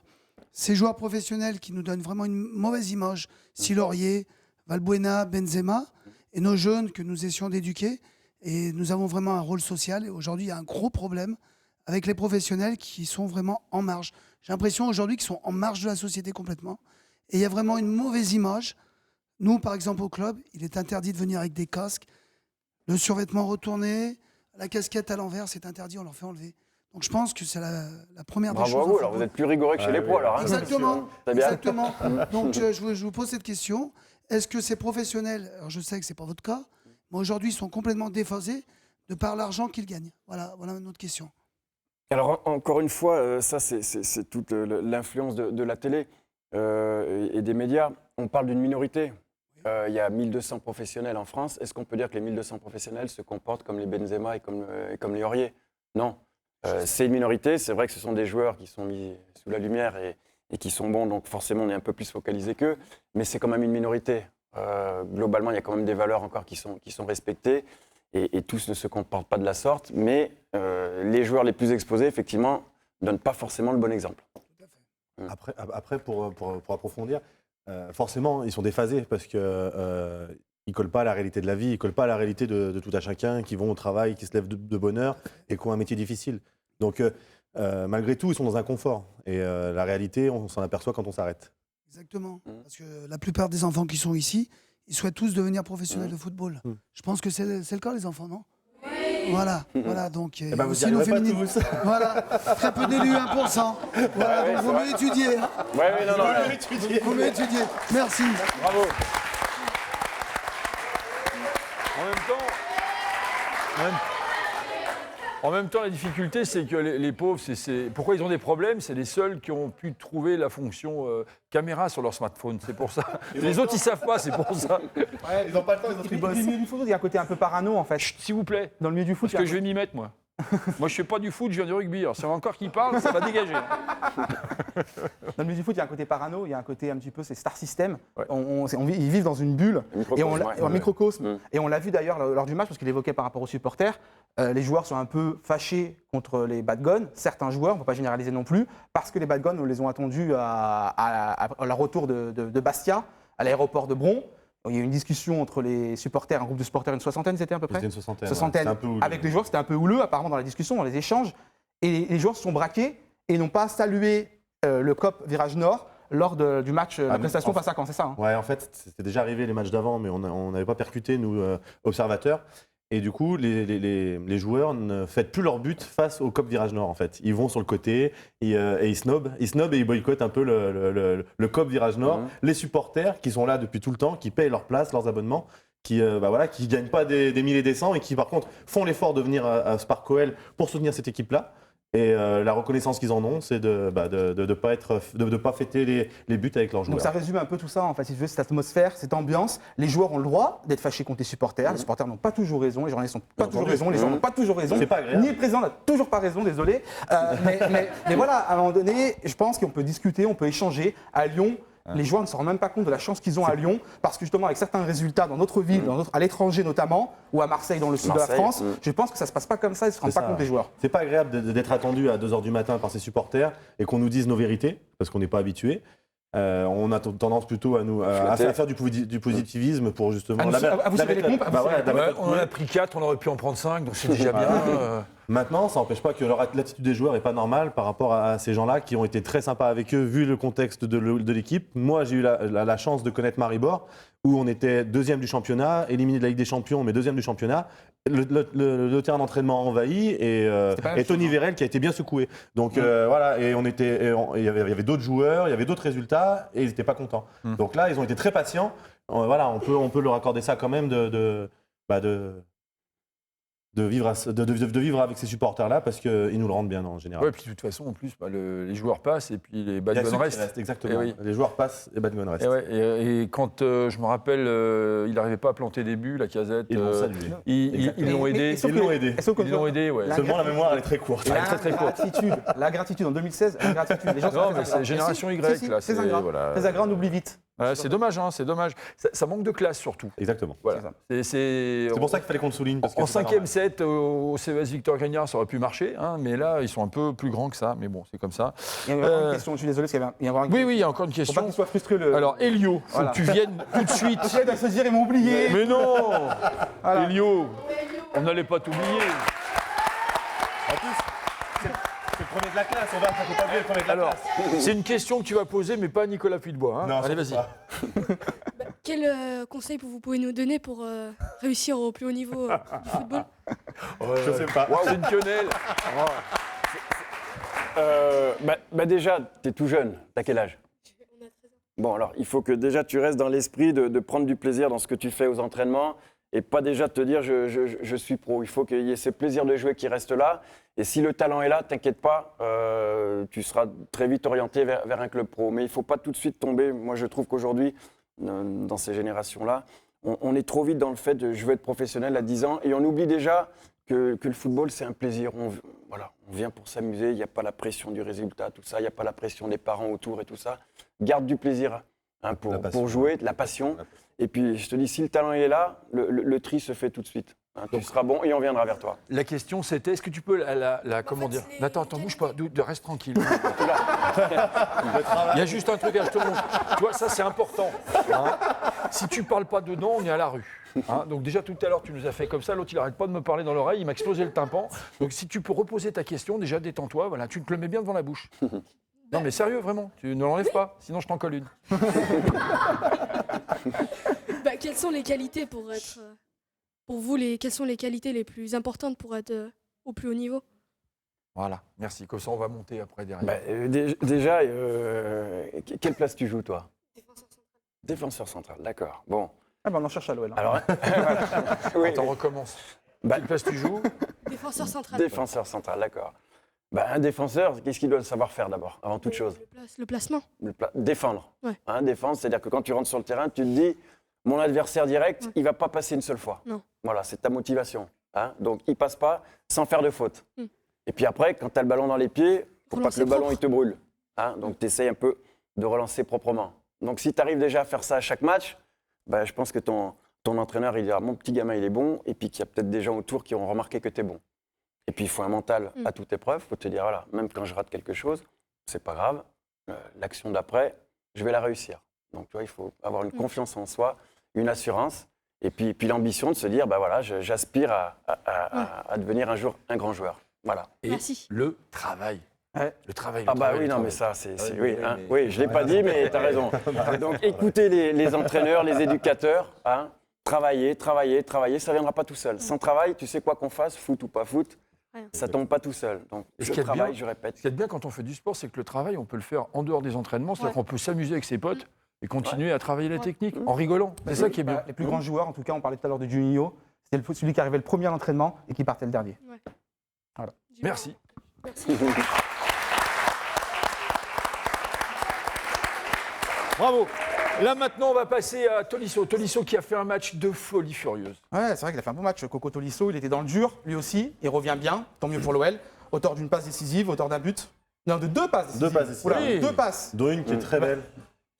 ces joueurs professionnels qui nous donnent vraiment une mauvaise image, Laurier, Valbuena, Benzema, et nos jeunes que nous essayons d'éduquer. Et nous avons vraiment un rôle social. Et aujourd'hui, il y a un gros problème avec les professionnels qui sont vraiment en marge. J'ai l'impression aujourd'hui qu'ils sont en marge de la société complètement. Et il y a vraiment une mauvaise image. Nous, par exemple, au club, il est interdit de venir avec des casques. Le survêtement retourné, la casquette à l'envers, c'est interdit, on leur fait enlever. Donc je pense que c'est la première des choses. Bravo à vous, alors vous êtes plus rigoureux que chez les pros alors. Hein, Exactement. c'est bien. Exactement. Donc je vous pose cette question. Est-ce que ces professionnels, alors je sais que ce n'est pas votre cas, mais aujourd'hui ils sont complètement déphasés de par l'argent qu'ils gagnent? Voilà notre question. Alors encore une fois, ça c'est toute l'influence de la télé et des médias. On parle d'une minorité. Il y a 1200 professionnels en France. Est-ce qu'on peut dire que les 1200 professionnels se comportent comme les Benzema et comme les Aurier? Non. C'est une minorité. C'est vrai que ce sont des joueurs qui sont mis sous la lumière et qui sont bons, donc forcément on est un peu plus focalisé qu'eux. Mais c'est quand même une minorité. Globalement, il y a quand même des valeurs encore qui sont respectées. Et tous ne se comportent pas de la sorte, mais les joueurs les plus exposés, effectivement, ne donnent pas forcément le bon exemple. Après pour approfondir, forcément, ils sont déphasés parce qu'ils ne collent pas à la réalité de la vie, ils ne collent pas à la réalité de tout à chacun, qui vont au travail, qui se lèvent de bonne heure et qui ont un métier difficile. Donc, malgré tout, ils sont dans un confort. Et la réalité, on s'en aperçoit quand on s'arrête. Exactement. Parce que la plupart des enfants qui sont ici, ils souhaitent tous devenir professionnels de football. Je pense que c'est le cas, les enfants, non? Voilà, donc vous aussi n'y nos arriverez pas féminines. tous. Voilà, très peu d'élus, 1%. Voilà, Ouais, donc c'est vaut vrai. mieux étudier. Hein. Ouais, non, Vaut mieux étudier. Merci. bravo. En même temps, la difficulté, c'est que les pauvres, pourquoi ils ont des problèmes? C'est les seuls qui ont pu trouver la fonction caméra sur leur smartphone. C'est pour ça. Les autres, ils savent pas, c'est pour ça. Ils n'ont pas le temps, les autres, ils Dans le milieu du foot, il y a un côté un peu parano en fait. Chut, s'il vous plaît. Dans le milieu du foot, Parce que je vais m'y mettre, moi. Moi, je fais pas du foot, je viens du rugby. Alors, c'est encore qui parle, ça va dégager. Dans le milieu du foot, il y a un côté parano, il y a un côté un petit peu, c'est star system. Ouais. Ils vivent dans une bulle, Microcosme, et on ouais. un microcosme. Mm. Et on l'a vu d'ailleurs lors du match, parce qu'il évoquait par rapport aux supporters, les joueurs sont un peu fâchés contre les bad guns. Certains joueurs, on ne peut pas généraliser non plus, parce que les bad guns, on les ont attendus à leur retour de Bastia, à l'aéroport de Bron. Il y a eu une discussion entre les supporters, un groupe de supporters, une soixantaine, c'était à peu près C'était une soixantaine. soixantaine. C'était un peu houleux. Avec les joueurs, c'était un peu houleux, apparemment, dans la discussion, dans les échanges. Et les joueurs se sont braqués et n'ont pas salué le COP Virage Nord lors du match, la mais prestation en face à Caen, c'est ça hein? Ouais, en fait, c'était déjà arrivé les matchs d'avant, mais on n'avait pas percuté, nous, observateurs. Et du coup, les joueurs ne fêtent plus leur but face au COP Virage Nord, en fait. Ils vont sur le côté et ils snobent et ils boycottent un peu le COP Virage Nord. Les supporters qui sont là depuis tout le temps, qui payent leur place, leurs abonnements, qui ne gagnent pas des milliers et des cents et qui, par contre, font l'effort de venir à Spark OL pour soutenir cette équipe-là. Et la reconnaissance qu'ils en ont, c'est de ne pas fêter les buts avec leurs joueurs. Donc ça résume un peu tout ça, en fait, si tu veux, cette atmosphère, cette ambiance. Les joueurs ont le droit d'être fâchés contre les supporters. Les supporters n'ont pas toujours raison, les journalistes n'ont pas toujours raison, les gens n'ont pas toujours raison. C'est pas agréable. Ni le président n'a toujours pas raison, désolé. Mais voilà, à un moment donné, je pense qu'on peut discuter, on peut échanger. À Lyon, les joueurs ne se rendent même pas compte de la chance qu'ils ont à Lyon, parce que justement, avec certains résultats dans notre ville, à l'étranger notamment, ou à Marseille, dans le sud de la France, je pense que ça ne se passe pas comme ça, ils ne se rendent pas compte des joueurs. C'est pas agréable d'être attendu à 2h du matin par ses supporters et qu'on nous dise nos vérités, parce qu'on n'est pas habitué. On a tendance plutôt à faire du positivisme pour justement... À vous serrer les pompes, On en a pris 4, on aurait pu en prendre 5, donc c'est déjà bien. Maintenant, ça n'empêche pas que l'attitude des joueurs n'est pas normale par rapport à ces gens-là qui ont été très sympas avec eux, vu le contexte de l'équipe. Moi, j'ai eu la chance de connaître Maribor, où on était 2e du championnat, éliminé de la Ligue des Champions, mais 2e du championnat. Le terrain d'entraînement envahi et Tony Vérel qui a été bien secoué. Donc voilà, et il y avait d'autres joueurs, il y avait d'autres résultats, et ils n'étaient pas contents. Donc là, ils ont été très patients. Voilà, on peut leur accorder ça quand même de vivre avec ces supporters-là parce qu'ils nous le rendent bien en général. Ouais, puis de toute façon, en plus, les joueurs passent et puis les bad Il y a guns ceux qui restent. restent, exactement. Et oui. Les joueurs passent et bad guns restent. Et quand je me rappelle, il n'arrivait pas à planter des buts, la Casette. Ils l'ont salué. Ils l'ont aidé. sauf Ils l'ont aidé. Ils l'ont aidé, ouais. Seulement la mémoire elle est très courte. La gratitude en 2016, la gratitude. Les gens sont Non, très mais c'est agréables. génération Y, là. Très agréable. Voilà. Très agréable, on oublie vite. Ouais, c'est dommage, hein, c'est dommage. Ça manque de classe, surtout. Exactement. Voilà. C'est pour ça qu'il fallait qu'on le souligne. Parce que En c'est pas 5e normal. set, au CES Victor Grignard, ça aurait pu marcher, hein, mais là, ils sont un peu plus grands que ça. Mais bon, c'est comme ça. Il y a encore une question, je suis désolé, parce qu'il y avait Oui, il y a encore une Faut pas question. qu'il soit frustré le. Alors, Elio, faut Voilà. que tu viennes tout de suite. J'aide à se dire, ils m'ont oublié. Mais non Voilà. Elio, on n'allait pas t'oublier. En plus, c'est le premier de la classe. On va faut pas oublier le premier de la Alors, classe. c'est une question que tu vas poser, mais pas à Nicolas Puitbois. Hein. Non, Allez, surtout vas-y. pas. Quel conseil vous pouvez nous donner pour réussir au plus haut niveau du football? Je sais pas. Waouh, c'est une quenelle. Déjà, tu es tout jeune. T'as quel âge? On a 13 ans. Bon, alors, il faut que déjà tu restes dans l'esprit de prendre du plaisir dans ce que tu fais aux entraînements et pas déjà te dire je suis pro. Il faut qu'il y ait ce plaisir de jouer qui reste là. Et si le talent est là, t'inquiète pas, tu seras très vite orienté vers un club pro. Mais il ne faut pas tout de suite tomber. Moi, je trouve qu'aujourd'hui, dans ces générations-là, on est trop vite dans le fait de je veux être professionnel à 10 ans et on oublie déjà que le football, c'est un plaisir. On vient pour s'amuser, il n'y a pas la pression du résultat, tout ça, il n'y a pas la pression des parents autour et tout ça. Garde du plaisir pour jouer, de la passion. Et puis, je te dis, si le talent est là, le tri se fait tout de suite. Hein, tu seras bon et on viendra vers toi. La question, c'était, est-ce que tu peux comment dire? Attends, bouge pas, reste tranquille. Il y a juste un truc à je te montre. Tu vois, ça, c'est important. Hein. Si tu parles pas dedans, on est à la rue. Hein. Donc déjà, tout à l'heure, tu nous as fait comme ça. L'autre, il n'arrête pas de me parler dans l'oreille. Il m'a explosé le tympan. Donc si tu peux reposer ta question, déjà, détends-toi. Voilà, tu te le mets bien devant la bouche. Non, mais sérieux, vraiment. Tu ne l'enlèves pas, sinon je t'en colle une. Quelles sont les qualités pour être... pour vous, quelles sont les qualités les plus importantes pour être au plus haut niveau? Voilà, merci. Comme ça, on va monter après derrière. Déjà, quelle place tu joues, toi? Défenseur central, d'accord. Bon. Ah ben on en cherche à l'OL. Hein. Alors, oui. Attends, recommence. Quelle place tu joues? Défenseur central. Défenseur central, d'accord. Un défenseur, qu'est-ce qu'il doit savoir faire d'abord, avant toute chose? Le placement. Défendre. Ouais. Hein, défendre, c'est-à-dire que quand tu rentres sur le terrain, tu te dis, mon adversaire direct, il ne va pas passer une seule fois. Non. Voilà, c'est ta motivation. Hein. Donc, il ne passe pas sans faire de faute. Mm. Et puis après, quand tu as le ballon dans les pieds, il ne faut pas que le ballon propre. il te brûle. Hein. Donc, tu essayes un peu de relancer proprement. Donc, si tu arrives déjà à faire ça à chaque match, je pense que ton entraîneur, il dira, mon petit gamin, il est bon. Et puis qu'il y a peut-être des gens autour qui auront remarqué que tu es bon. Et puis, il faut un mental à toute épreuve. Il faut te dire, voilà, même quand je rate quelque chose, c'est pas grave. L'action d'après, je vais la réussir. Donc, tu vois, il faut avoir une confiance en soi, une assurance. Et puis l'ambition de se dire, voilà, j'aspire à devenir un jour un grand joueur. Voilà. Et Merci. le travail. Ouais. Le travail. Oui, non, mais ça, oui, hein. Oui, je ne l'ai pas dit, mais tu as raison. Donc, écoutez les entraîneurs, les éducateurs, hein. Travailler, ça ne viendra pas tout seul. Sans travail, tu sais quoi qu'on fasse, foot ou pas foot, ça ne tombe pas tout seul. Donc, Ce je qui est travaille, bien, je répète. Ce qui est bien quand on fait du sport, c'est que le travail, on peut le faire en dehors des entraînements. C'est-à-dire qu'on peut s'amuser avec ses potes et continuer à travailler la technique en rigolant. C'est ça qui est bien. Les plus grands joueurs, en tout cas, on parlait tout à l'heure de Juninho, c'était celui qui arrivait le premier à l'entraînement et qui partait le dernier. Ouais. Voilà. Merci. Bravo. Là maintenant, on va passer à Tolisso. Tolisso qui a fait un match de folie furieuse. Ouais, c'est vrai qu'il a fait un bon match. Coco Tolisso, il était dans le dur, lui aussi. Il revient bien, tant mieux pour l'OL. Auteur d'une passe décisive, auteur d'un but. Non, de deux passes décisives. Deux passes décisives. Oula, Oui. deux passes. Dont une qui est très belle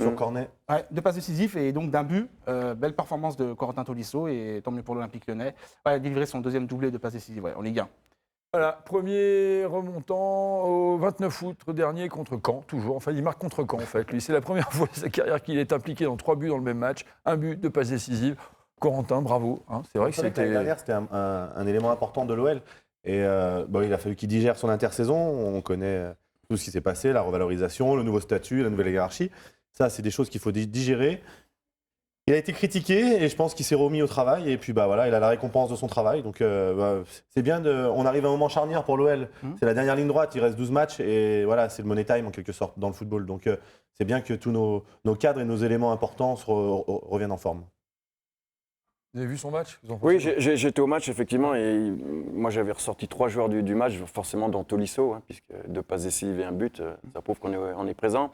sur cornet. Ouais, deux passes décisives et donc d'un but. Belle performance de Corentin Tolisso et tant mieux pour l'Olympique Lyonnais. Ouais, il a délivré son deuxième doublé de passes décisives en Ligue 1. Voilà, premier remontant au 29 août dernier contre Caen, toujours. Enfin, il marque contre Caen, en fait. Lui, c'est la première fois de sa carrière qu'il est impliqué dans 3 buts dans le même match. Un but, 2 passes décisives. Corentin, bravo. Hein, c'est vrai que L'année c'était... dernière, c'était un élément important de l'OL. Et il a fallu qu'il digère son intersaison. On connaît tout ce qui s'est passé, la revalorisation, le nouveau statut, la nouvelle hiérarchie. Ça, c'est des choses qu'il faut digérer. Il a été critiqué et je pense qu'il s'est remis au travail. Et puis, il a la récompense de son travail. Donc, c'est bien. On arrive à un moment charnière pour l'OL. C'est la dernière ligne droite. Il reste 12 matchs. Et voilà, c'est le money time en quelque sorte dans le football. Donc, c'est bien que tous nos cadres et nos éléments importants reviennent en forme. Vous avez vu son match? Oui, j'étais au match, effectivement, et moi j'avais ressorti 3 joueurs du match, forcément dont Tolisso, puisque 2 passes décisives et un but, ça prouve qu'on est présent.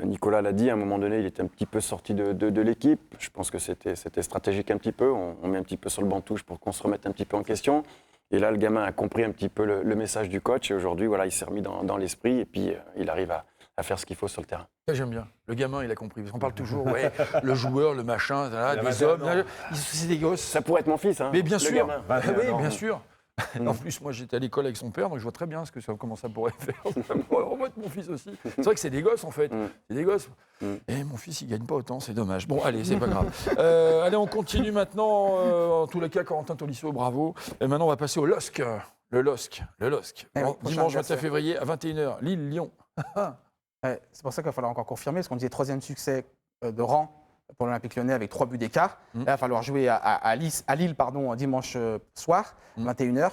Nicolas l'a dit, à un moment donné, il était un petit peu sorti de l'équipe. Je pense que c'était stratégique un petit peu. On met un petit peu sur le banc de touche pour qu'on se remette un petit peu en question. Et là, le gamin a compris un petit peu le message du coach, et aujourd'hui, il s'est remis dans l'esprit, et puis il arrive à faire ce qu'il faut sur le terrain. Ça, j'aime bien. Le gamin, il a compris. Parce qu'on parle toujours, le joueur, le machin, des hommes. C'est des gosses. Ça pourrait être mon fils, Mais bien sûr. gamin. Oui, bien sûr. En plus, moi, j'étais à l'école avec son père, donc je vois très bien comment ça pourrait faire. Ça pourrait vraiment être mon fils aussi. C'est vrai que c'est des gosses, en fait. C'est des gosses. Et mon fils, il gagne pas autant, c'est dommage. Bon, allez, c'est pas grave. Allez, on continue maintenant. En tous les cas, Corentin Tolisso, bravo. Et maintenant, on va passer au LOSC. Le LOSC. Dimanche 29 février à 21h, Lille-Lyon. C'est pour ça qu'il va falloir encore confirmer, parce qu'on disait 3e succès de rang pour l'Olympique Lyonnais avec 3 buts d'écart. Là, il va falloir jouer à Lille dimanche soir, 21h.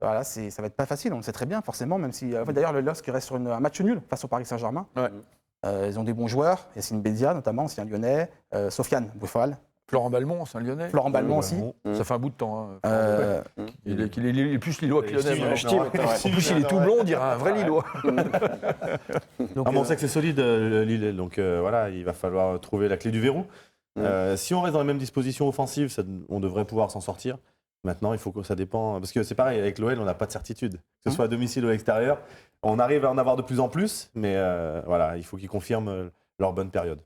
Voilà, ça va être pas facile, on le sait très bien, forcément, même si... d'ailleurs, le LOSC reste sur un match nul face au Paris Saint-Germain. Ouais. Ils ont des bons joueurs, Yacine Bédia notamment, ancien Lyonnais, Sofiane Bouffal. Florent Balmont, c'est un Lyonnais. Florent Balmont aussi. Ça fait un bout de temps. Il est plus Lillois que Lyonnais. En plus, il est tout blond, on dirait un vrai Lillois. Donc, on sait que c'est solide, Lille. Donc il va falloir trouver la clé du verrou. Si on reste dans les mêmes dispositions offensives, on devrait pouvoir s'en sortir. Maintenant, il faut que ça dépend. Parce que c'est pareil, avec l'OL, on n'a pas de certitude. Que ce soit à domicile ou à l'extérieur, on arrive à en avoir de plus en plus. Mais il faut qu'ils confirment leur bonne période.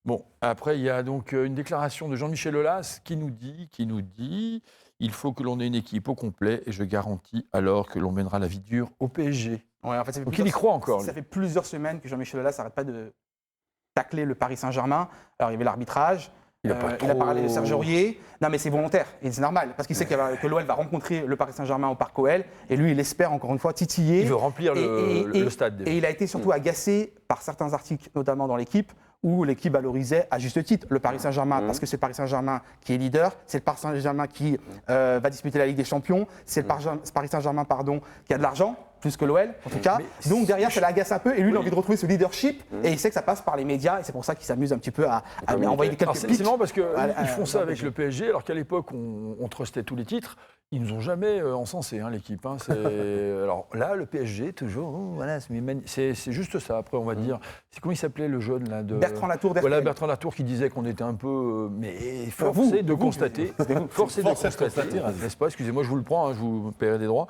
Bon, après, il y a donc une déclaration de Jean-Michel Aulas qui nous dit il faut que l'on ait une équipe au complet et je garantis alors que l'on mènera la vie dure au PSG. Ouais, en fait, donc il y croit encore. Ça fait plusieurs semaines que Jean-Michel Aulas n'arrête pas de tacler le Paris Saint-Germain. Alors, il y avait l'arbitrage. Il a parlé de Serge Aurier. Non, mais c'est volontaire et c'est normal parce qu'il sait que l'OL va rencontrer le Paris Saint-Germain au Parc OL et lui, il espère encore une fois titiller. Il veut remplir le stade. Et il a été surtout agacé par certains articles, notamment dans l'équipe, où l'équipe valorisait à juste titre le Paris Saint-Germain parce que c'est le Paris Saint-Germain qui est leader, c'est le Paris Saint-Germain qui va disputer la Ligue des Champions, c'est le Paris Saint-Germain qui a de l'argent, plus que l'OL en tout cas. Donc derrière, ça l'agace un peu et lui, il a envie de retrouver ce leadership et il sait que ça passe par les médias et c'est pour ça qu'il s'amuse un petit peu à envoyer quelques pics. C'est marrant parce qu'ils font ça avec le PSG alors qu'à l'époque, on trustait tous les titres. Ils nous ont jamais encensé, l'équipe. Alors là, le PSG, toujours, c'est juste ça. Après, on va dire, c'est comment il s'appelait le jeune là, Bertrand Latour. Voilà, Bertrand Latour qui disait qu'on était un peu, mais forcé de constater, n'est-ce pas? Excusez-moi, je vous le prends, je vous paierai des droits.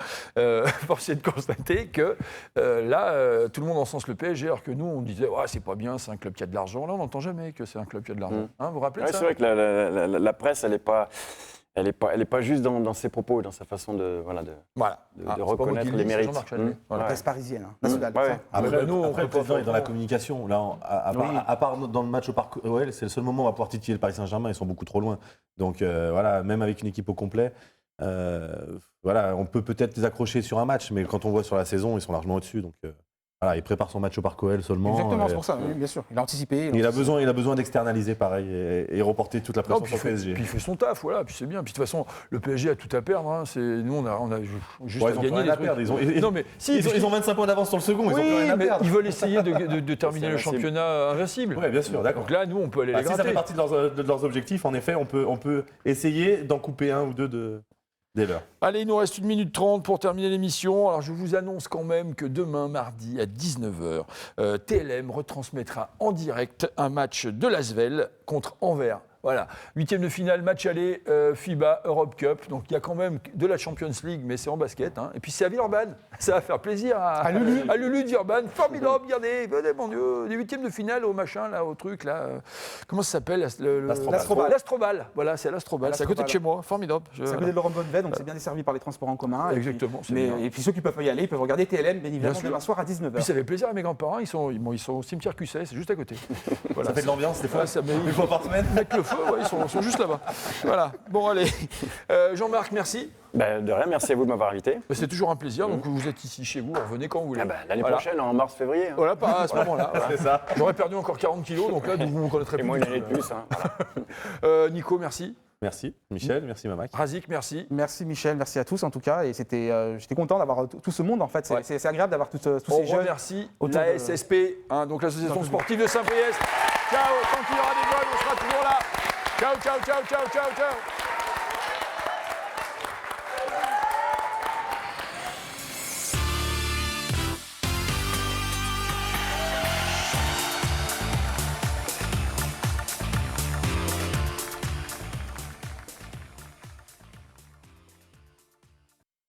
Forcé de constater que là, tout le monde encense le PSG, alors que nous, on disait, c'est pas bien, c'est un club qui a de l'argent. Là, on n'entend jamais que c'est un club qui a de l'argent. Vous vous rappelez de ça? C'est vrai que la presse, elle n'est pas juste dans ses propos, dans sa façon de reconnaître les mérites. La presse parisienne, nationale. Après, le président est dans la communication. Là, à part dans le match au Parc OL, c'est le seul moment où on va pouvoir titiller le Paris Saint-Germain. Ils sont beaucoup trop loin. Donc même avec une équipe au complet, on peut peut-être les accrocher sur un match, mais quand on voit sur la saison, ils sont largement au-dessus. Donc il prépare son match au Parc OL seulement. Exactement, c'est pour ça, oui, bien sûr. Il a anticipé. Il a besoin d'externaliser pareil et reporter toute la pression sur le PSG. Puis il fait son taf, puis c'est bien. Puis de toute façon, le PSG a tout à perdre. Nous, on a juste à gagner des trucs. Ils ont 25 points d'avance sur le second, ils ont plus rien à perdre. Ils veulent essayer de terminer le championnat invincible. Oui, bien sûr, d'accord. Donc là, nous, on peut aller les gratter. Si ça fait partie de leurs objectifs, en effet, on peut essayer d'en couper un ou deux dès l'heure. Allez, il nous reste 1 minute 30 pour terminer l'émission. Alors, je vous annonce quand même que demain, mardi, à 19h, TLM retransmettra en direct un match de l'Asvel contre Anvers. Voilà, 8e de finale, match aller, FIBA Europe Cup. Donc il y a quand même de la Champions League, mais c'est en basket. Et puis c'est à Villeurbanne. Ça va faire plaisir à Lulu de Villeurbanne. Formidable, regardez, mon Dieu, les 8e de finale au machin, là, au truc, là. Comment ça s'appelle? L'Astrobal. Voilà, c'est à l'Astrobal. C'est à côté de chez moi. Formidable. C'est à côté de Laurent Bonnevet, donc c'est bien desservi par les transports en commun. Exactement. Et puis ceux qui peuvent pas y aller, ils peuvent regarder TLM, bien évidemment, demain soir à 19h. Puis ça fait plaisir à mes grands-parents. Ils sont au cimetière Cusset, c'est juste à côté. Ça fait de l'ambiance, des fois. Une fois par semaine. feu, ouais, ils sont juste là-bas. Voilà. Bon, allez. Jean-Marc, merci. Ben, de rien, merci à vous de m'avoir invité. C'est toujours un plaisir. Donc, vous êtes ici chez vous, revenez quand vous voulez. Ah ben, l'année Voilà. prochaine, en mars-février. Hein. Voilà, pas à ce moment-là. Voilà. C'est ça. J'aurais perdu encore 40 kilos, donc là, vous me connaîtrez Et plus. moi, une du tout. année de plus. Hein. Voilà. Nico, merci. Merci Michel, merci Mamac. Razik, merci. Merci Michel, merci à tous en tout cas. Et j'étais content d'avoir tout ce monde en fait. Ouais. C'est agréable d'avoir tous On ces jeunes. remercie autour la de- SSP, hein, donc l'association sportive de Saint-Priest. Ciao, tant qu'il y aura des goals, on sera toujours là. Ciao, ciao, ciao, ciao, ciao, ciao.